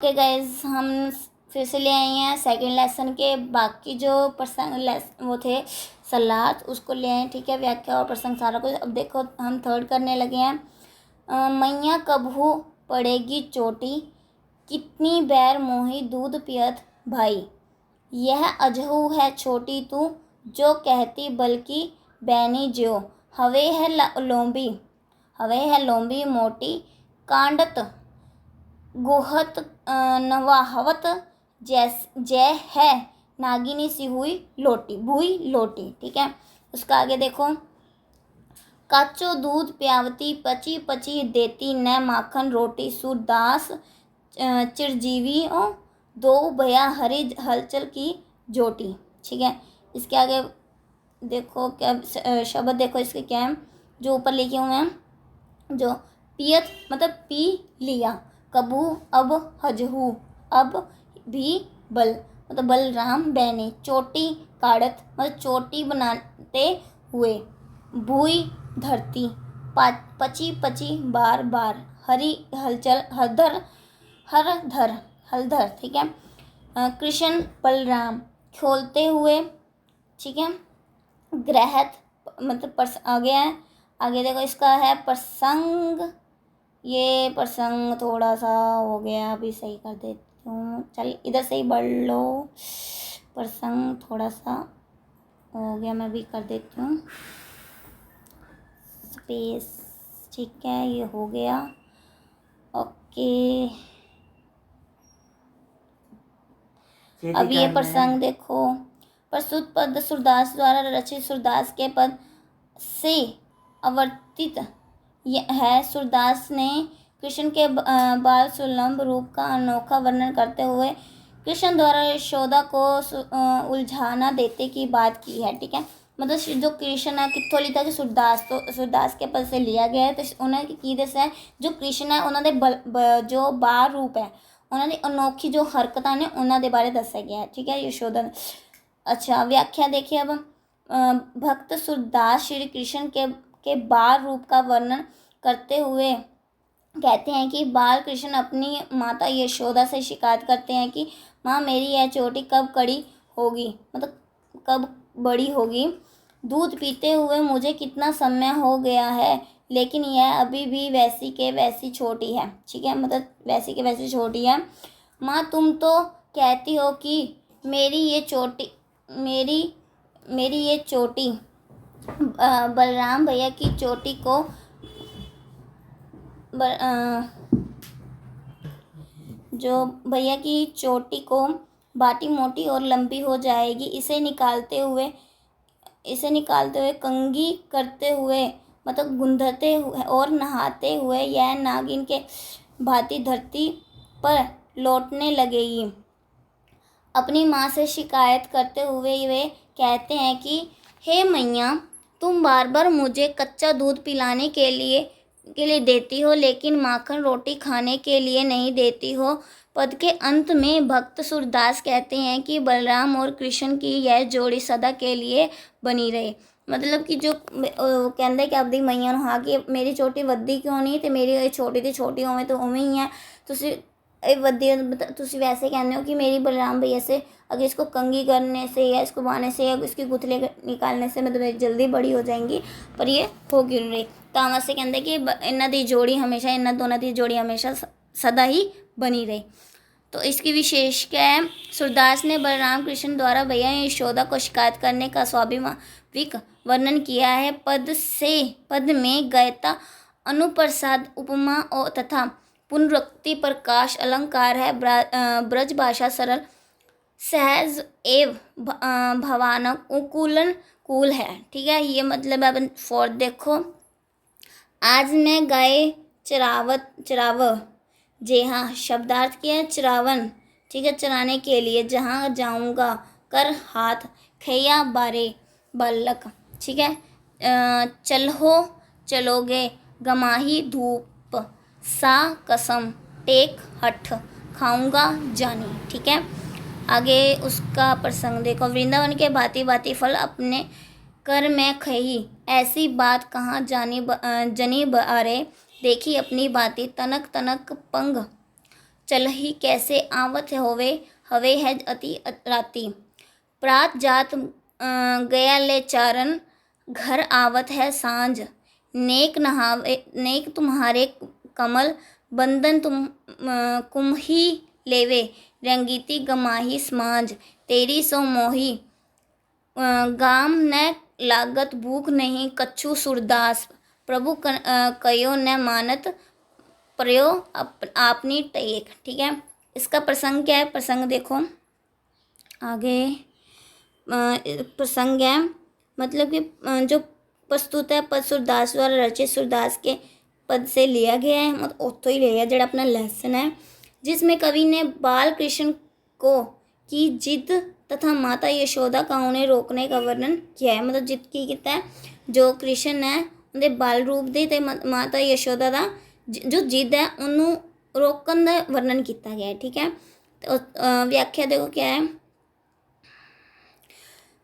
Okay guys, हम फिर से ले आए हैं सेकंड लेसन के बाकी जो प्रसंग वो थे सलाहत उसको ले आए। ठीक है, व्याख्या और प्रसंग सारा कुछ। अब देखो हम थर्ड करने लगे हैं। मैया कबहू पड़ेगी चोटी, कितनी बैर मोही दूध पियत भाई। यह अजहू है छोटी तू, जो कहती बल्कि बैनी ज्यो। हवे है लोंबी, हवे है लोंबी मोटी, कांडत गुहत नवाहवत जय है नागिनी सी हुई लोटी भूई लोटी। ठीक है, उसका आगे देखो। काचो दूध प्यावती, पची पची देती न माखन रोटी। सूरदास चिरजीवी दो भया हरी हलचल की जोटी। ठीक है, इसके आगे देखो क्या शब्द देखो इसके क्या है जो ऊपर लिखे हुए हैं। जो पियत मतलब पी लिया, कबू अब हजहू अब भी बल मतलब बलराम बैने, चोटी काढ़त मतलब चोटी बनाते हुए, भूई धरती पची पची बार बार, हरी हलचल हरधर हरधर हलधर। ठीक है, कृष्ण बलराम खोलते हुए। ठीक है, ग्रहत मतलब आगे है, आगे देखो इसका है प्रसंग। ये प्रसंग थोड़ा सा हो गया, अभी सही कर देती हूँ। चल इधर से ही बढ़ लो, प्रसंग थोड़ा सा हो गया, मैं भी कर देती हूँ स्पेस। ठीक है, ये हो गया। ओके, अब ये प्रसंग देखो। प्रस्तुत पद सूरदास द्वारा रचित सूरदास के पद से अवर्तित है। सूरदास ने कृष्ण के बाल सुलभ रूप का अनोखा वर्णन करते हुए कृष्ण द्वारा यशोदा को उलझाना देते की बात की है। ठीक है, मतलब जो कृष्ण है कितों लिखा कि सूरदास, तो सूरदास के पद से लिया गया है। तो उन्होंने की दस है जो कृष्ण है उन्होंने जो बाल रूप है उन्होंने अनोखी जो हरकतां ने उन्होंने बारे दसा गया है। ठीक है, यशोदा। अच्छा, व्याख्या देखिए अब। भक्त सूरदास श्री कृष्ण के बाल रूप का वर्णन करते हुए कहते हैं कि बाल कृष्ण अपनी माता यशोदा से शिकायत करते हैं कि माँ मेरी यह चोटी कब कड़ी होगी, मतलब कब बड़ी होगी। दूध पीते हुए मुझे कितना समय हो गया है, लेकिन यह अभी भी वैसी के वैसी छोटी है। ठीक है, मतलब वैसी के वैसी छोटी है। माँ तुम तो कहती हो कि मेरी ये चोटी बलराम भैया की चोटी को जो भैया की चोटी को बाटी मोटी और लंबी हो जाएगी। इसे निकालते हुए कंघी करते हुए मतलब गुंदते हुए और नहाते हुए यह नागिन के भांति धरती पर लौटने लगेगी। अपनी माँ से शिकायत करते हुए वे कहते हैं कि हे मैया, तुम बार बार मुझे कच्चा दूध पिलाने के लिए देती हो, लेकिन माखन रोटी खाने के लिए नहीं देती हो। पद के अंत में भक्त सूरदास कहते हैं कि बलराम और कृष्ण की यह जोड़ी सदा के लिए बनी रहे। मतलब कि जो कहते कि अपनी मैया हाँ कि मेरी चोटी वधी क्यों नहीं, तो मेरी छोटी थी छोटी उवें तो उवें ही है। तुसी वधी तुसी वैसे कहते हो कि मेरी बलराम भैया से अगर इसको कंघी करने से या इसको बाने से या इसकी गुथले निकालने से मतलब जल्दी बड़ी हो जाएंगी, पर ये हो क्यों नहीं रही। ਤਾਂ ਅਸੀਂ ਕਹਿੰਦੇ कि इन्हों की जोड़ी हमेशा इन्होंने दोनों की जोड़ी हमेशा सदा ही बनी रही। तो इसकी विशेष क्या है। सूरदास ने बलराम कृष्ण द्वारा भैया यशोदा को शिकायत करने का स्वाभाविक वर्णन किया है। पद में गयता अनुप्रसाद उपमा और तथा पुनरुक्ति प्रकाश अलंकार है। ब्रज भाषा सरल सहज एवं भावानुकूलन कूल है। ठीक है, ये मतलब अब फोर्थ देखो। आज मैं गाय चराव जी हाँ, शब्दार्थ किया है चरावन। ठीक है, चराने के लिए जहाँ जाऊँगा कर हाथ खैया बारे बालक। ठीक है, चलोगे गमाही धूप सा कसम टेक हठ खाऊंगा जानी। ठीक है, आगे उसका प्रसंग देखो। वृंदावन के भांति भांति फल अपने कर मैं खही, ऐसी बात कहाँ जनी बारे देखी अपनी बाती। तनक तनक पंग चलही कैसे आवत होवे हवे है अति राती। प्रात जात गया ले चारन घर आवत है सांझ। नेक तुम्हारे कमल बंदन कुम ही लेवे रंगीती गमाही समाज। तेरी सो मोही गाम न लागत भूख नहीं कछु सुरदास। प्रभु कयो न मानत प्रयो आपनी टेक। ठीक है, इसका प्रसंग क्या है, प्रसंग देखो आगे। प्रसंग है मतलब कि जो प्रस्तुत है पद सूरदास द्वारा रचित सूरदास के पद से लिया गया है, मतलब उत्थों ही लिया जो अपना लेसन है, जिसमें कवि ने बाल कृष्ण को की जिद तथा माता यशोदा का उन्हें रोकने का वर्णन किया है। मतलब जिद की किता है जो कृष्ण है उनके बाल रूप दे ते माता यशोदा का जो जिद है उन्होंने रोकन का वर्णन किया गया है। ठीक है, तो व्याख्या देखो क्या है।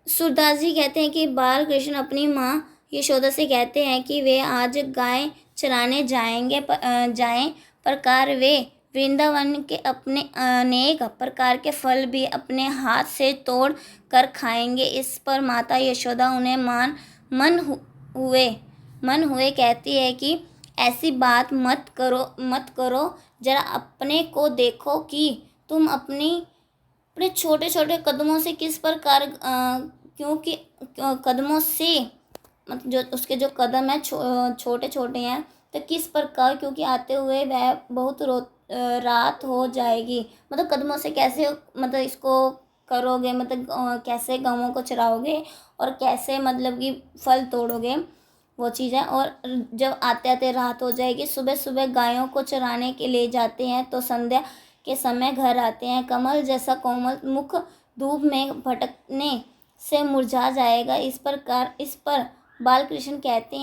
सूरदास जी कहते हैं कि बाल कृष्ण अपनी माँ यशोदा से कहते हैं कि वे आज गाय चराने जाएं प्रकार वे वृंदावन के अपने अनेक प्रकार के फल भी अपने हाथ से तोड़ कर खाएंगे। इस पर माता यशोदा उन्हें मन हुए कहती है कि ऐसी बात मत करो, जरा अपने को देखो कि तुम अपने छोटे छोटे कदमों से किस प्रकार क्योंकि कदमों से मतलब जो उसके जो कदम है छोटे छोटे हैं, तो किस प्रकार क्योंकि आते हुए वह बहुत रात हो जाएगी। मतलब कदमों से कैसे मतलब इसको करोगे, मतलब कैसे गायों को चराओगे और कैसे मतलब कि फल तोड़ोगे वो चीज़ है। और जब आते आते रात हो जाएगी, सुबह सुबह गायों को चराने के लिए जाते हैं तो संध्या के समय घर आते हैं। कमल जैसा कोमल मुख धूप में भटकने से मुरझा जाएगा। इस पर बालकृष्ण कहते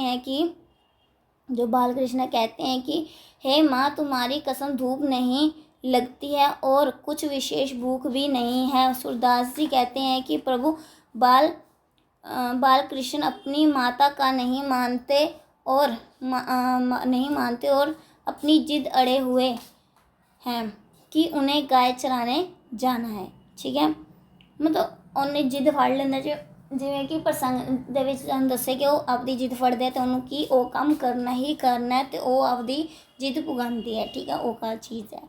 हैं कि हे माँ, तुम्हारी कसम धूप नहीं लगती है और कुछ विशेष भूख भी नहीं है। सूरदास जी कहते हैं कि प्रभु बालकृष्ण अपनी माता का नहीं मानते और अपनी जिद अड़े हुए हैं कि उन्हें गाय चराने जाना है। ठीक है, मतलब उन्हें जिद फड़ लेंदा जिवें कि प्रसंग दे विच हम दस्से कि वो आपदी जिद फड़दे तो उन्होंने कि वो काम करना ही करना है, तो वो आपदी जिद पुगांदी है। ठीक है, वो का चीज़ है।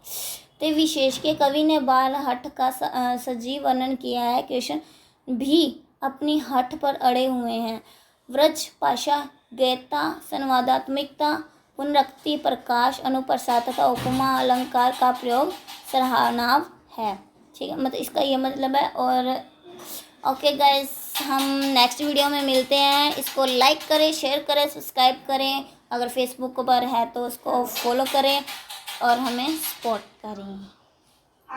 तो विशेष के कवि ने बाल हठ का सजीव वर्णन किया है। कृष्ण भी अपनी हठ पर अड़े हुए हैं। व्रज पाशा गैता संवादात्मकता पुनरक्ति प्रकाश अनुप्रसाद तथा उपमा अलंकार का प्रयोग सराहनीय है। ठीक है, मतलब इसका ये मतलब है। और ओके गाइस, हम नेक्स्ट वीडियो में मिलते हैं। इसको लाइक करें, शेयर करें, सब्सक्राइब करें। अगर फेसबुक पर है तो उसको फॉलो करें और हमें सपोर्ट करें।